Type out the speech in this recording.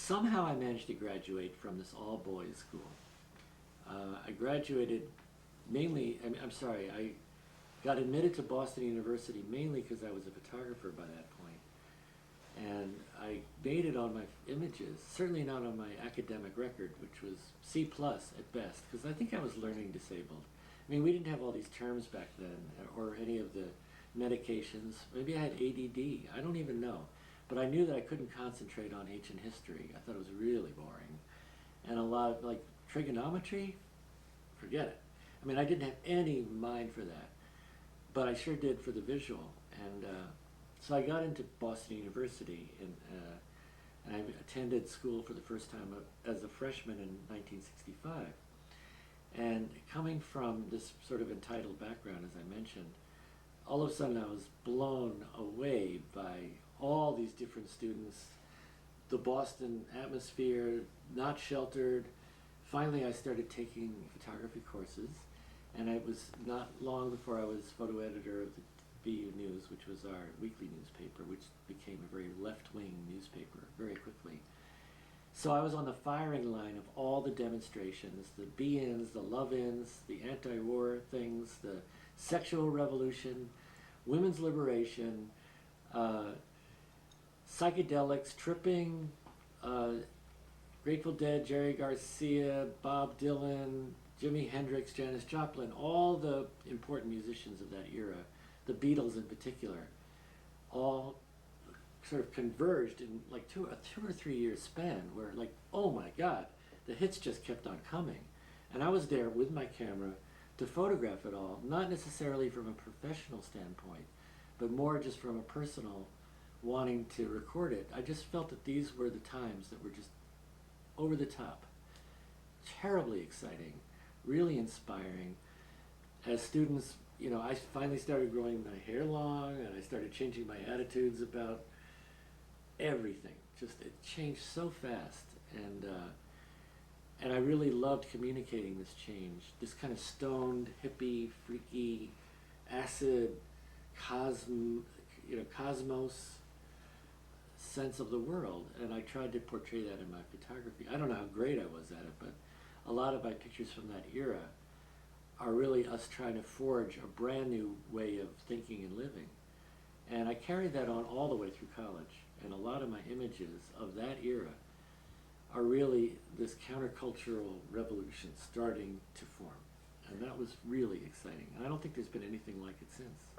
somehow I managed to graduate from this all-boys school. I graduated mainly, I'm sorry, I got admitted to Boston University mainly because I was a photographer by that point. And I made it on my images, certainly not on my academic record, which was C plus at best, because I think I was learning disabled. I mean, we didn't have all these terms back then, or any of the medications. Maybe I had ADD, I don't even know. But I knew that I couldn't concentrate on ancient history. I thought it was really boring. And a lot of, like, trigonometry, forget it. I mean, I didn't have any mind for that, but I sure did for the visual. And so I got into Boston University, and I attended school for the first time as a freshman in 1965. And coming from this sort of entitled background, as I mentioned, all of a sudden I was blown away by all these different students, the Boston atmosphere, not sheltered. Finally, I started taking photography courses, and it was not long before I was photo editor of the BU News, which was our weekly newspaper, which became a very left-wing newspaper very quickly. So I was on the firing line of all the demonstrations, the be-ins, the love-ins, the anti-war things, the sexual revolution, women's liberation, psychedelics, tripping, Grateful Dead, Jerry Garcia, Bob Dylan, Jimi Hendrix, Janis Joplin, all the important musicians of that era, the Beatles in particular, all sort of converged in like a 2 or 3 year span where, like, oh my God, the hits just kept on coming. And I was there with my camera to photograph it all, not necessarily from a professional standpoint, but more just from a personal wanting to record it. I just felt that these were the times that were just over the top, terribly exciting, really inspiring. As students, you know, I finally started growing my hair long, and I started changing my attitudes about everything. Just, it changed so fast, and I really loved communicating this change, this kind of stoned, hippie, freaky, acid, cosmos sense of the world, and I tried to portray that in my photography. I don't know how great I was at it, but a lot of my pictures from that era are really us trying to forge a brand new way of thinking and living. And I carried that on all the way through college, and a lot of my images of that era are really this countercultural revolution starting to form. And that was really exciting. And I don't think there's been anything like it since.